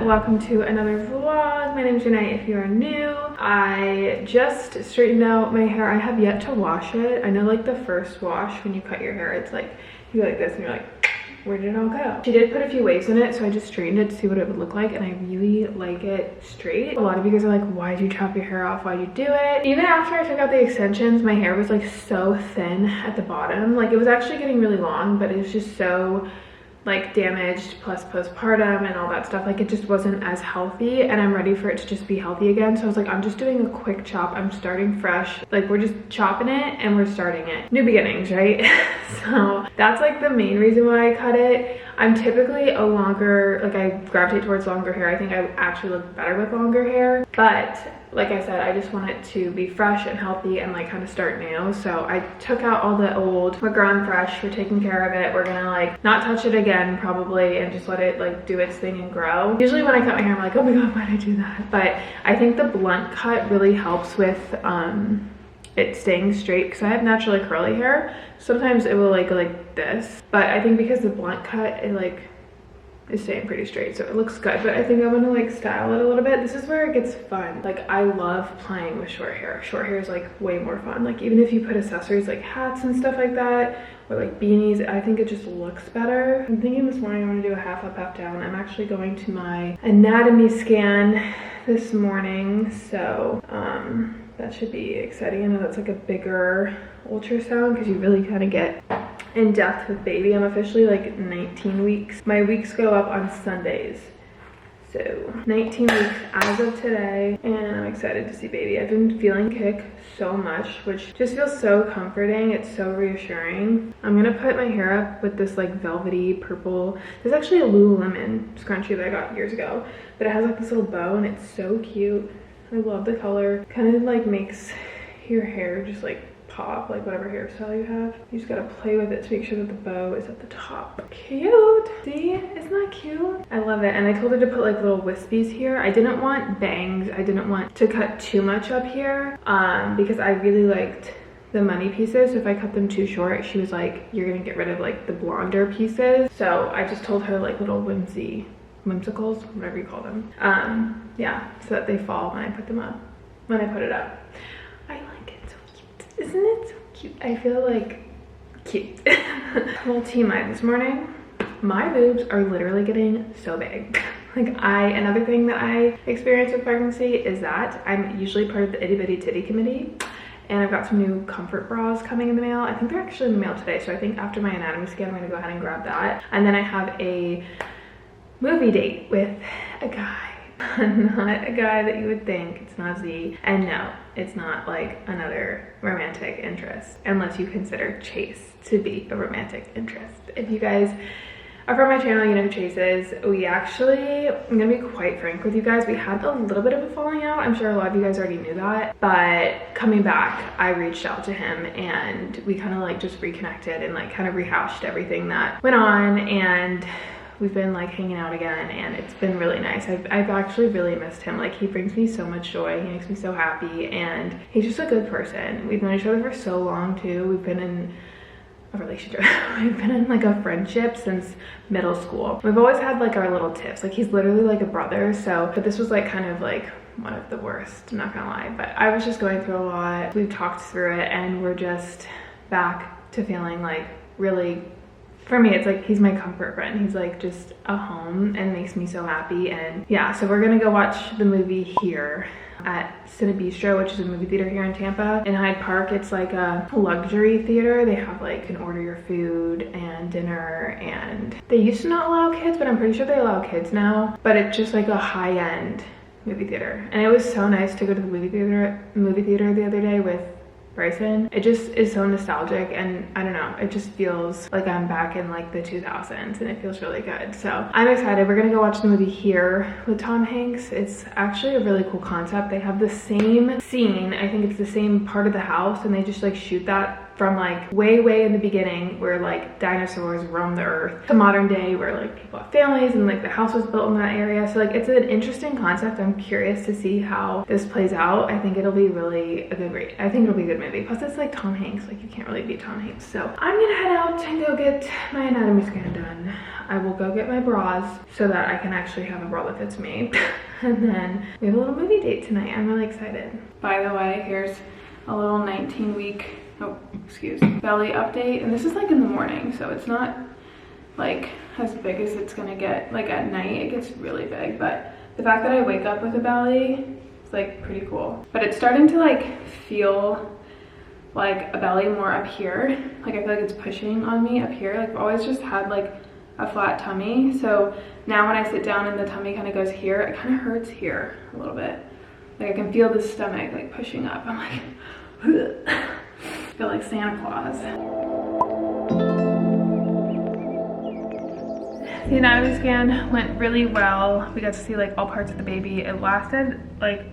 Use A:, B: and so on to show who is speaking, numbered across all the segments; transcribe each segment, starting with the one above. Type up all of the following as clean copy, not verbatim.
A: welcome to another vlog. My name is Renee if you are new. I just straightened out my hair. I have yet to wash it. I know like the first wash when you cut your hair, it's like you go like this and you're like, where did it all go? She did put a few waves in it, so I just straightened it to see what it would look like, and I really like it straight. A lot of you guys are like, why'd you chop your hair off? Why'd you do it? Even after I took out the extensions, my hair was like so thin at the bottom. Like it was actually getting really long, but it was just so like damaged plus postpartum and all that stuff. Like it just wasn't as healthy, and I'm ready for it to just be healthy again. So I was like, I'm just doing a quick chop. I'm starting fresh. Like we're just chopping it and we're starting it. New beginnings, right? So that's like the main reason why I cut it. I'm typically a longer, like I gravitate towards longer hair. I think I actually look better with longer hair, but like I said, I just want it to be fresh and healthy and like kind of start new. So I took out all the old. We're growing fresh, we're taking care of it. We're gonna like not touch it again probably and just let it like do its thing and grow. Usually when I cut my hair, I'm like, oh my god, why did I do that? But I think the blunt cut really helps with it staying straight, because I have naturally curly hair. Sometimes it will like this, but I think because the blunt cut, it like is staying pretty straight, so it looks good. But I think I'm gonna like style it a little bit. This is where it gets fun. Like I love playing with short hair. Short hair is like way more fun. Like even if you put accessories like hats and stuff like that, or like beanies, I think it just looks better. I'm thinking this morning I'm gonna do a half up, half down. I'm actually going to my anatomy scan this morning, so that should be exciting. I know that's like a bigger ultrasound because you really kind of get in depth with baby. I'm officially like 19 weeks. My weeks go up on Sundays. So 19 weeks as of today, and I'm excited to see baby. I've been feeling Kick so much, which just feels so comforting. It's so reassuring. I'm gonna put my hair up with this like velvety purple. There's actually a Lululemon scrunchie that I got years ago, but it has like this little bow and it's so cute. I love the color. Kind of like makes your hair just like pop, like whatever hairstyle you have. You just gotta play with it to make sure that the bow is at the top. Cute. See, isn't that cute? I love it. And I told her to put like little wispies here. I didn't want bangs. I didn't want to cut too much up here because I really liked the money pieces. So if I cut them too short, she was like, you're gonna get rid of like the blonder pieces. So I just told her like little whimsicals, whatever you call them. Yeah, so that they fall when I put them up, when I put it up. I like it, so cute. Isn't it so cute? I feel like cute. Little TMI this morning. My boobs are literally getting so big. Like another thing that I experience with pregnancy is that I'm usually part of the itty bitty titty committee, and I've got some new comfort bras coming in the mail. I think they're actually in the mail today, so I think after my anatomy scan I'm gonna go ahead and grab that. And then I have a movie date with a guy. Not a guy that you would think. It's not Z, and no, it's not like another romantic interest, unless you consider Chase to be a romantic interest. If you guys are from my channel, you know who Chase is. We actually, I'm gonna be quite frank with you guys, we had a little bit of a falling out. I'm sure a lot of you guys already knew that, but coming back, I reached out to him and we kind of like just reconnected and like kind of rehashed everything that went on, and we've been like hanging out again, and it's been really nice. I've actually really missed him. Like he brings me so much joy. He makes me so happy, and he's just a good person. We've known each other for so long too. We've been in a relationship. We've been in like a friendship since middle school. We've always had like our little tips. Like he's literally like a brother. So, but this was like kind of like one of the worst, I'm not gonna lie. But I was just going through a lot. We've talked through it, and we're just back to feeling like really, for me, it's like he's my comfort friend. He's like just a home and makes me so happy. And yeah, so we're gonna go watch the movie here at Cinebistro, which is a movie theater here in Tampa in Hyde Park. It's like a luxury theater. They have like, you can order your food and dinner, and they used to not allow kids, but I'm pretty sure they allow kids now. But it's just like a high-end movie theater, and it was so nice to go to the movie theater the other day with Bryson. It just is so nostalgic, and I don't know, it just feels like I'm back in like the 2000s, and it feels really good. So I'm excited. We're gonna go watch the movie here with Tom Hanks. It's actually a really cool concept. They have the same scene, I think it's the same part of the house, and they just like shoot that from like way in the beginning where like dinosaurs roamed the earth to modern day where like people have families and like the house was built in that area. So like it's an interesting concept. I'm curious to see how this plays out. I think it'll be really a good read. I think it'll be a good movie. Plus it's like Tom Hanks, like you can't really beat Tom Hanks. So I'm gonna head out and go get my anatomy scan done. I will go get my bras so that I can actually have a bra that fits me. And then we have a little movie date tonight. I'm really excited. By the way, here's a little 19-week, belly update. And this is like in the morning, so it's not like as big as it's gonna get. Like at night, it gets really big. But the fact that I wake up with a belly is like pretty cool. But it's starting to like feel like a belly more up here. Like I feel like it's pushing on me up here. Like I've always just had like a flat tummy, so now when I sit down and the tummy kind of goes here, it kind of hurts here a little bit. Like I can feel the stomach like pushing up. I'm like I feel like Santa Claus. The anatomy scan went really well. We got to see like all parts of the baby. It lasted like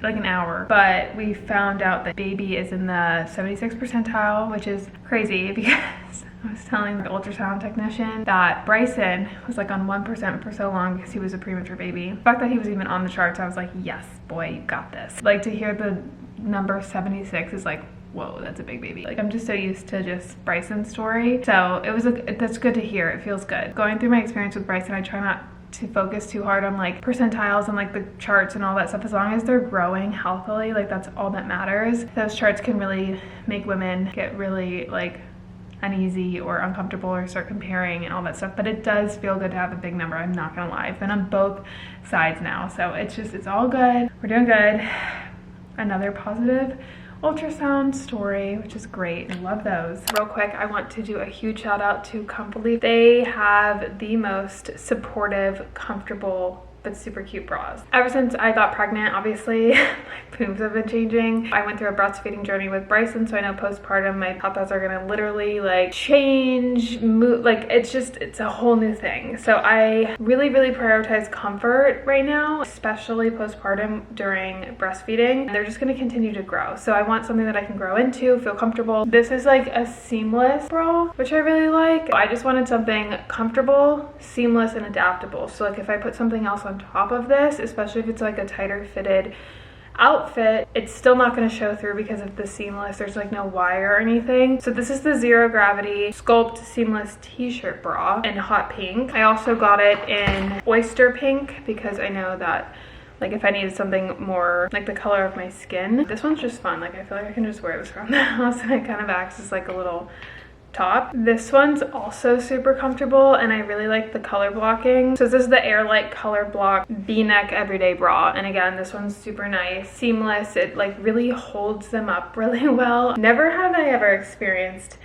A: an hour, but we found out that baby is in the 76th percentile, which is crazy because I was telling the ultrasound technician that Bryson was like on 1% for so long because he was a premature baby. The fact that he was even on the charts, I was like, yes, boy, you got this. Like to hear the number 76 is like, whoa, that's a big baby. Like I'm just so used to just Bryson's story. So it was that's good to hear. It feels good. Going through my experience with Bryson, I try not to focus too hard on like percentiles and like the charts and all that stuff. As long as they're growing healthily, like that's all that matters. Those charts can really make women get really like uneasy or uncomfortable or start comparing and all that stuff. But it does feel good to have a big number. I'm not gonna lie. I've been on both sides now. So it's all good. We're doing good. Another positive ultrasound story, which is great. I love those. Real quick, I want to do a huge shout out to Comfelie. They have the most supportive, comfortable, but super cute bras. Ever since I got pregnant, obviously, my boobs have been changing. I went through a breastfeeding journey with Bryson, so I know postpartum, my tatas are gonna literally like change, move, like it's a whole new thing. So I really prioritize comfort right now, especially postpartum during breastfeeding. They're just gonna continue to grow. So I want something that I can grow into, feel comfortable. This is like a seamless bra, which I really like. I just wanted something comfortable, seamless, and adaptable. So like if I put something else on top of this, especially if it's like a tighter fitted outfit, it's still not going to show through because of the seamless. There's like no wire or anything. So this is the Zero Gravity Sculpt Seamless T-shirt bra in hot pink. I also got it in oyster pink because I know that like if I needed something more like the color of my skin. This one's just fun. Like I feel like I can just wear this around the house and it kind of acts as like a little top. This one's also super comfortable and I really like the color blocking. So this is the Airlite color block V-neck everyday bra, and again this one's super nice, seamless. It like really holds them up really well. Never have I ever experienced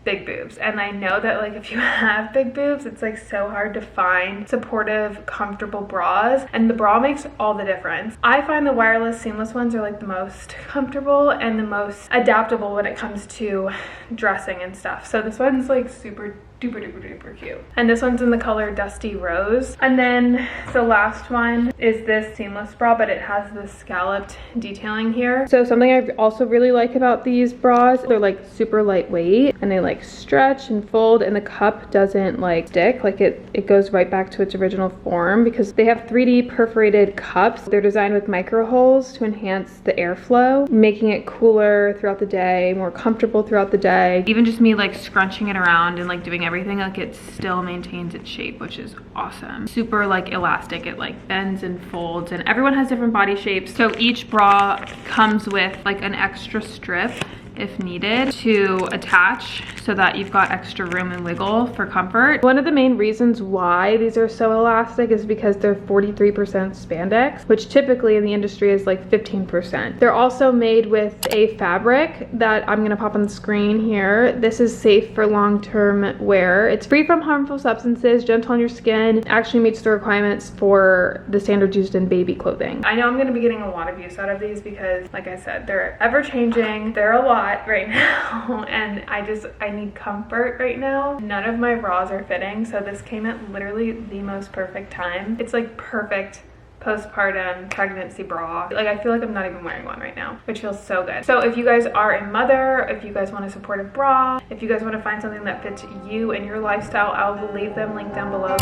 A: big boobs, and I know that like if you have big boobs, it's like so hard to find supportive, comfortable bras, and the bra makes all the difference. I find the wireless seamless ones are like the most comfortable and the most adaptable when it comes to dressing and stuff. So this one's like super duper cute, and this one's in the color Dusty Rose. And then the last one is this seamless bra, but it has the scalloped detailing here. So something I also really like about these bras, they're like super lightweight and they like stretch and fold, and the cup doesn't like stick, like it goes right back to its original form because they have 3D perforated cups. They're designed with micro holes to enhance the airflow, making it cooler throughout the day, more comfortable throughout the day. Even just me like scrunching it around and like doing everything, like it still maintains its shape, which is awesome. Super like elastic, it like bends and folds, and everyone has different body shapes. So each bra comes with like an extra strip if needed to attach so that you've got extra room and wiggle for comfort. One of the main reasons why these are so elastic is because they're 43% spandex, which typically in the industry is like 15%. They're also made with a fabric that I'm gonna pop on the screen here. This is safe for long-term wear. It's free from harmful substances, gentle on your skin, actually meets the requirements for the standards used in baby clothing. I know I'm gonna be getting a lot of use out of these because like I said, they're ever changing. They're a lot right now and I need comfort right now. None of my bras are fitting, so this came at literally the most perfect time. It's like perfect postpartum pregnancy bra. Like, I feel like I'm not even wearing one right now, which feels so good. So if you guys are a mother, if you guys want a supportive bra, if you guys want to find something that fits you and your lifestyle, I will leave them linked down below.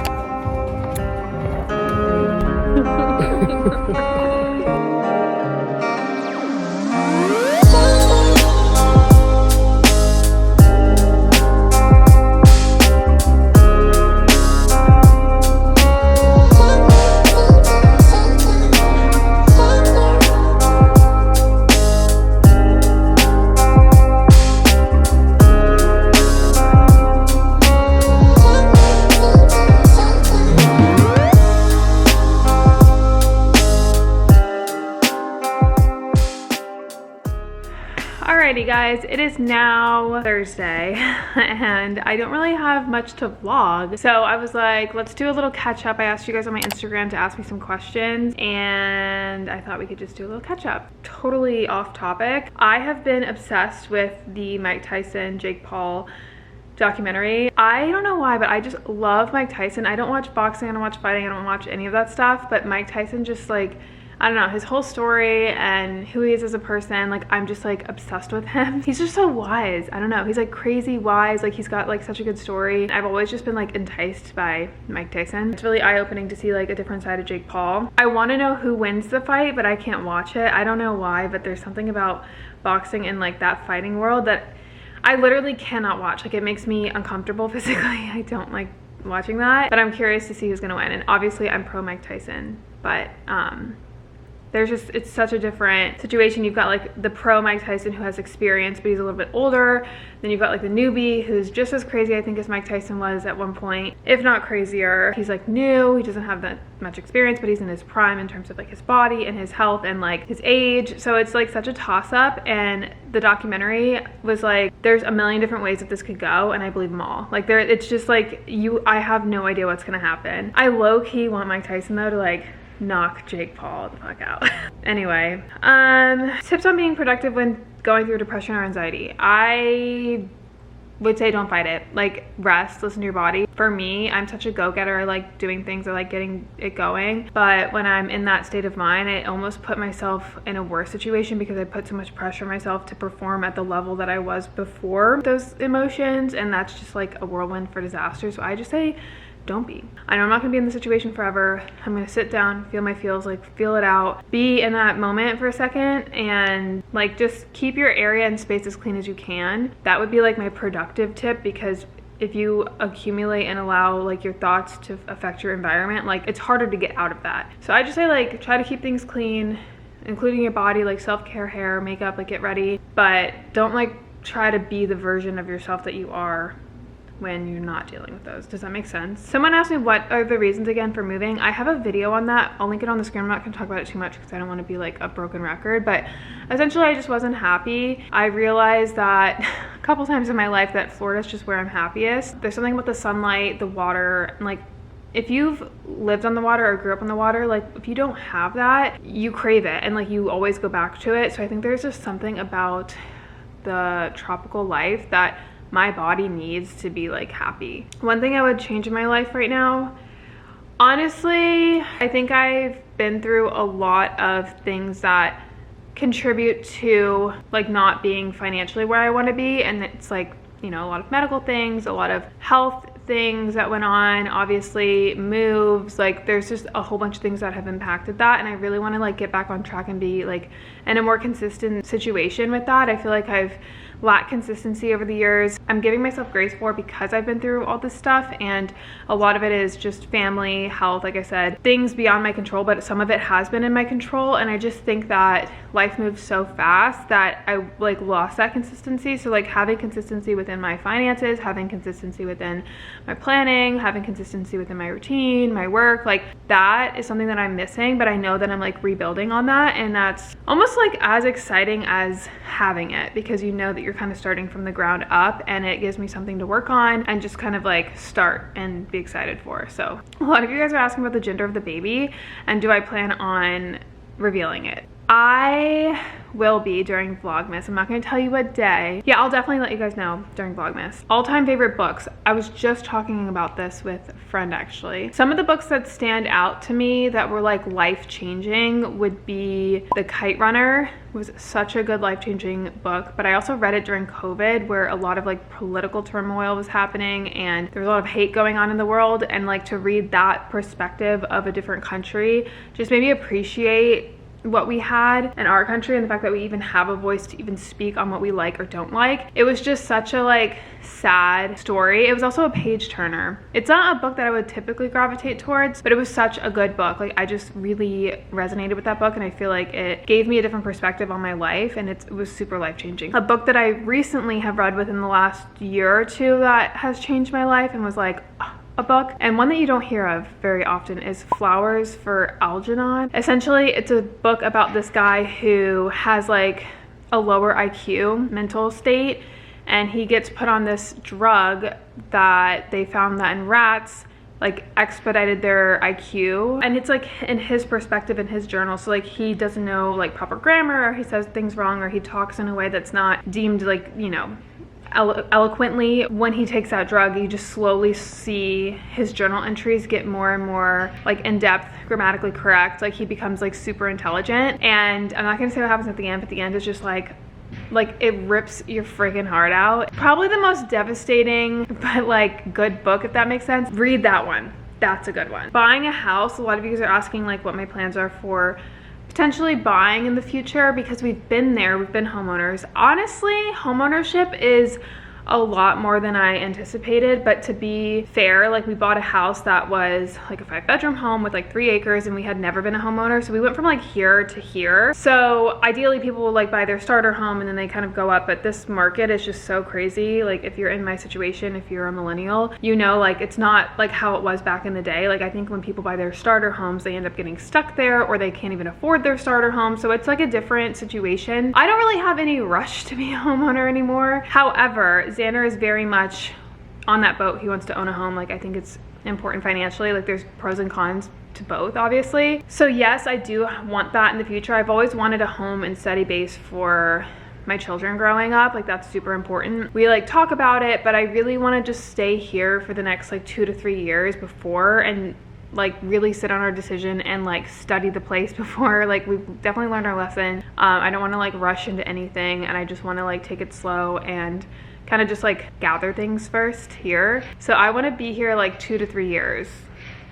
A: Alrighty guys, it is now Thursday and I don't really have much to vlog. So I was like, let's do a little catch up. I asked you guys on my Instagram to ask me some questions and I thought we could just do a little catch up. Totally off topic. I have been obsessed with the Mike Tyson, Jake Paul documentary. I don't know why, but I just love Mike Tyson. I don't watch boxing, I don't watch fighting, I don't watch any of that stuff, but Mike Tyson just like, I don't know, his whole story and who he is as a person, like I'm just like obsessed with him. He's just so wise. I don't know, he's like crazy wise, like he's got like such a good story. I've always just been like enticed by Mike Tyson. It's really eye-opening to see like a different side of Jake Paul. I want to know who wins the fight, but I can't watch it. I don't know why, but there's something about boxing and like that fighting world that I literally cannot watch. Like it makes me uncomfortable physically. I don't like watching that, but I'm curious to see who's gonna win. And obviously I'm pro Mike Tyson, but there's just, it's such a different situation. You've got like the pro Mike Tyson who has experience, but he's a little bit older. Then you've got like the newbie who's just as crazy, I think, as Mike Tyson was at one point, if not crazier. He's like new, he doesn't have that much experience, but he's in his prime in terms of like his body and his health and like his age. So it's like such a toss up. And the documentary was like, there's a million different ways that this could go and I believe them all. Like there, it's just like I have no idea what's gonna happen. I low key want Mike Tyson though to like knock Jake Paul the fuck out. Anyway, tips on being productive when going through depression or anxiety. I would say don't fight it. Like rest, listen to your body. For me, I'm such a go-getter. I like doing things, I like getting it going. But when I'm in that state of mind, I almost put myself in a worse situation because I put so much pressure on myself to perform at the level that I was before those emotions. And that's just like a whirlwind for disaster. So I just say, don't be. I know I'm not gonna be in the situation forever. I'm gonna sit down, feel my feels, like feel it out, be in that moment for a second, and like just keep your area and space as clean as you can. That would be like my productive tip, because if you accumulate and allow like your thoughts to affect your environment, like it's harder to get out of that. So I just say like try to keep things clean, including your body, like self-care, hair, makeup, like get ready, but don't like try to be the version of yourself that you are when you're not dealing with those. Does that make sense? Someone asked me what are the reasons again for moving. I have a video on that. I'll link it on the screen. I'm not gonna talk about it too much because I don't want to be like a broken record, but essentially I just wasn't happy. I realized that a couple times in my life that Florida's just where I'm happiest. There's something about the sunlight, the water, and like if you've lived on the water or grew up on the water, like if you don't have that, you crave it and like you always go back to it. So I think there's just something about the tropical life that my body needs to be like happy. One thing I would change in my life right now, honestly, I think I've been through a lot of things that contribute to like not being financially where I want to be. And it's like, you know, a lot of medical things, a lot of health things that went on, obviously moves, like there's just a whole bunch of things that have impacted that. And I really want to like get back on track and be like in a more consistent situation with that. I feel like I've lacked consistency over the years. I'm giving myself grace for because I've been through all this stuff, and a lot of it is just family, health, like I said, things beyond my control, but some of it has been in my control. And I just think that life moves so fast that I like lost that consistency. So like having consistency within my finances, having consistency within my planning, having consistency within my routine, my work, like that is something that I'm missing. But I know that I'm like rebuilding on that, and that's almost like as exciting as having it, because you know that you're kind of starting from the ground up, and it gives me something to work on and just kind of like start and be excited for. So a lot of you guys are asking about the gender of the baby and do I plan on revealing it. I will be during Vlogmas. I'm not gonna tell you what day. Yeah, I'll definitely let you guys know during Vlogmas. All-time favorite books. I was just talking about this with a friend actually. Some of the books that stand out to me that were like life-changing would be The Kite Runner. It was such a good life-changing book, but I also read it during COVID where a lot of like political turmoil was happening and there was a lot of hate going on in the world, and like to read that perspective of a different country just made me appreciate what we had in our country and the fact that we even have a voice to even speak on what we like or don't like. It was just such a like sad story. It was also a page turner. It's not a book that I would typically gravitate towards, but it was such a good book. Like I just really resonated with that book, and I feel like it gave me a different perspective on my life, and it was super life-changing. A book that I recently have read within the last year or two that has changed my life and was like, a book, and one that you don't hear of very often, is Flowers for Algernon. Essentially, it's a book about this guy who has like a lower IQ mental state, and he gets put on this drug that they found that in rats like expedited their IQ, and it's like in his perspective in his journal. So like he doesn't know like proper grammar, or he says things wrong, or he talks in a way that's not deemed like, you know, eloquently. When he takes that drug, you just slowly see his journal entries get more and more like in-depth, grammatically correct. Like he becomes like super intelligent, and I'm not gonna say what happens at the end, but the end is just like it rips your freaking heart out. Probably the most devastating but like good book, if that makes sense. Read that one. That's a good one. Buying a house. A lot of you guys are asking like what my plans are for potentially buying in the future, because we've been there, we've been homeowners. Honestly, homeownership is a lot more than I anticipated, but to be fair, like we bought a house that was like a 5-bedroom home with like 3 acres, and we had never been a homeowner, so we went from like here to here. So ideally people will like buy their starter home and then they kind of go up, but this market is just so crazy. Like if you're in my situation, if you're a millennial, you know, like it's not like how it was back in the day. Like I think when people buy their starter homes, they end up getting stuck there, or they can't even afford their starter home, so it's like a different situation. I don't really have any rush to be a homeowner anymore. However, Zander is very much on that boat. He wants to own a home. Like I think it's important financially. Like there's pros and cons to both, obviously. So yes, I do want that in the future. I've always wanted a home and steady base for my children growing up. Like that's super important. We like talk about it, but I really want to just stay here for the next like 2 to 3 years before, and like really sit on our decision and like study the place before. Like we've definitely learned our lesson. I don't want to like rush into anything, and I just want to like take it slow and kind of just like gather things first here. So I want to be here like 2 to 3 years,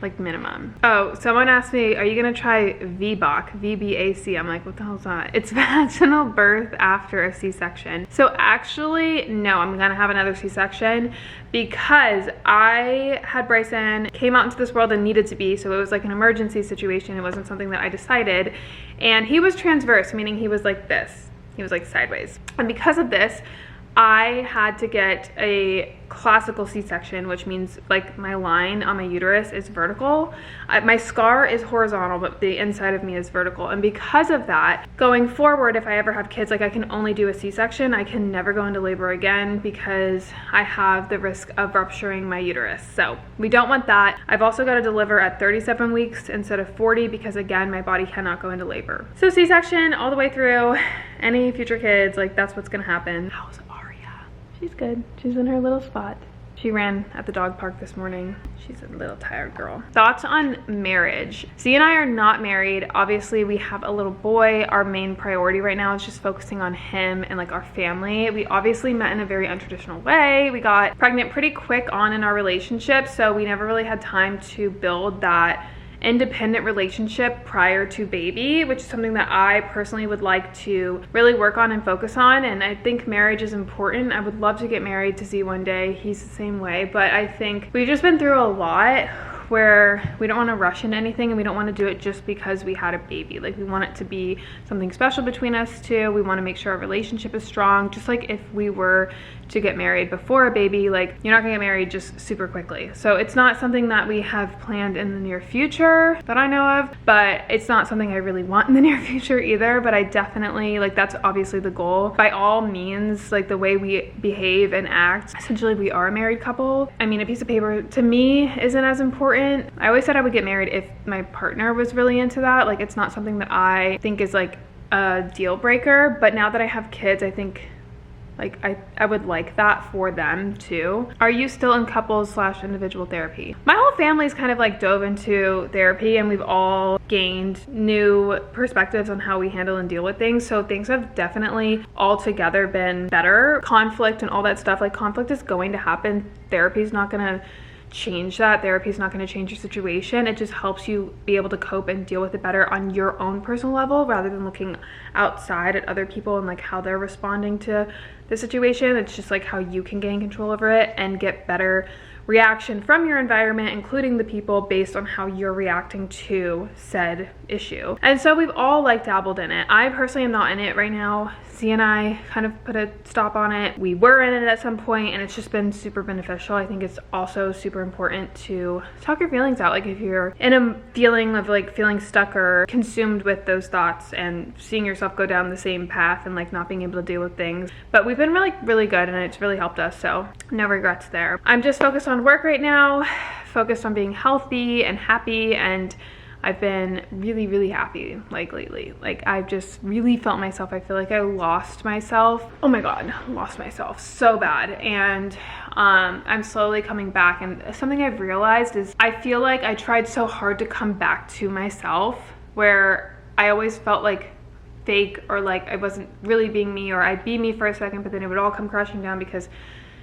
A: like minimum. Oh, someone asked me, are you gonna try VBAC, V-B-A-C? I'm like, what the hell is that? It's vaginal birth after a C-section. So actually, no, I'm gonna have another C-section because I had Bryson, came out into this world and needed to be, so it was like an emergency situation. It wasn't something that I decided. And he was transverse, meaning he was like this. He was like sideways. And because of this, I had to get a classical C-section, which means like my line on my uterus is vertical. My scar is horizontal, but the inside of me is vertical. And because of that, going forward, if I ever have kids, like I can only do a C-section. I can never go into labor again because I have the risk of rupturing my uterus. So we don't want that. I've also got to deliver at 37 weeks instead of 40 because again, my body cannot go into labor. So C-section all the way through. Any future kids, like that's what's gonna happen. How's She's good. She's in her little spot. She ran at the dog park this morning. She's a little tired girl. Thoughts on marriage. Z and I are not married. Obviously, we have a little boy. Our main priority right now is just focusing on him and like our family. We obviously met in a very untraditional way. We got pregnant pretty quick on in our relationship, so we never really had time to build that independent relationship prior to baby, which is something that I personally would like to really work on and focus on. And I think marriage is important. I would love to get married to Z one day. He's the same way, but I think we've just been through a lot where we don't want to rush into anything, and we don't want to do it just because we had a baby. Like we want it to be something special between us two. We want to make sure our relationship is strong. Just like if we were to get married before a baby, like you're not gonna get married just super quickly. So it's not something that we have planned in the near future that I know of, but it's not something I really want in the near future either. But I definitely, like that's obviously the goal. By all means, like the way we behave and act, essentially we are a married couple. I mean, a piece of paper to me isn't as important. I always said I would get married if my partner was really into that. Like it's not something that I think is like a deal breaker, but now that I have kids, I think like I would like that for them too. Are you still in couples / individual therapy? My whole family's kind of like dove into therapy, and we've all gained new perspectives on how we handle and deal with things. So things have definitely altogether been better. Conflict and all that stuff, like conflict is going to happen. Therapy's not gonna change that. Therapy is not going to change your situation. It just helps you be able to cope and deal with it better on your own personal level, rather than looking outside at other people and like how they're responding to the situation. It's just like how you can gain control over it and get better reaction from your environment, including the people, based on how you're reacting to said issue. And so we've all like dabbled in it. I personally am not in it right now. Z and I kind of put a stop on it. We were in it at some point, and it's just been super beneficial. I think it's also super important to talk your feelings out. Like if you're in a feeling of like feeling stuck or consumed with those thoughts and seeing yourself go down the same path and like not being able to deal with things. But we've been really good, and it's really helped us. So no regrets there. I'm just focused on work right now, focused on being healthy and happy, and I've been really happy like lately. Like I've just really felt myself. I feel like I lost myself. Oh my god, lost myself so bad. And I'm slowly coming back, and something I've realized is I feel like I tried so hard to come back to myself, where I always felt like fake, or like I wasn't really being me, or I'd be me for a second, but then it would all come crashing down because,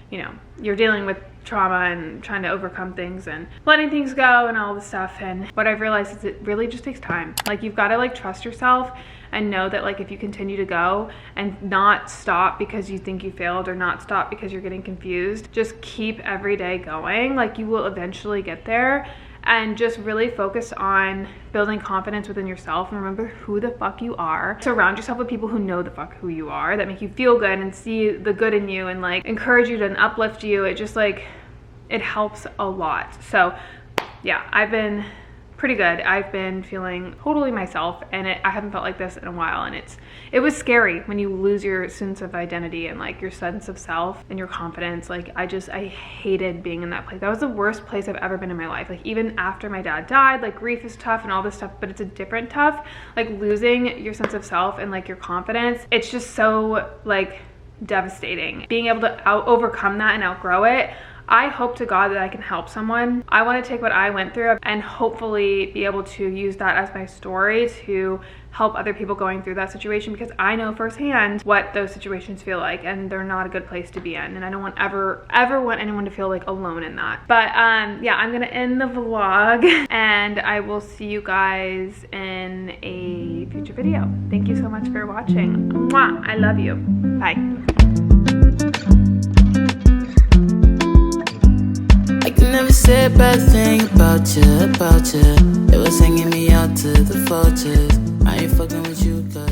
A: you know, you're dealing with trauma and trying to overcome things and letting things go and all this stuff. And what I've realized is it really just takes time. Like you've got to like trust yourself and know that like if you continue to go and not stop because you think you failed, or not stop because you're getting confused, just keep every day going, like you will eventually get there. And just really focus on building confidence within yourself, and remember who the fuck you are. Surround yourself with people who know the fuck who you are, that make you feel good and see the good in you and like encourage you and uplift you. It just like, it helps a lot. So yeah, I've been pretty good. I've been feeling totally myself, and I haven't felt like this in a while. And it was scary when you lose your sense of identity and like your sense of self and your confidence. Like I hated being in that place. That was the worst place I've ever been in my life. Like even after my dad died, like grief is tough and all this stuff, but it's a different tough. Like losing your sense of self and like your confidence, it's just so like devastating. Being able to overcome that and outgrow it, I hope to God that I can help someone. I want to take what I went through and hopefully be able to use that as my story to help other people going through that situation, because I know firsthand what those situations feel like, and they're not a good place to be in. And I don't ever want anyone to feel like alone in that. But yeah, I'm gonna end the vlog, and I will see you guys in a future video. Thank you so much for watching. Mwah! I love you. Bye.
B: Never said a bad thing about you. It was hanging me out to the vultures. I ain't fucking with you, girl.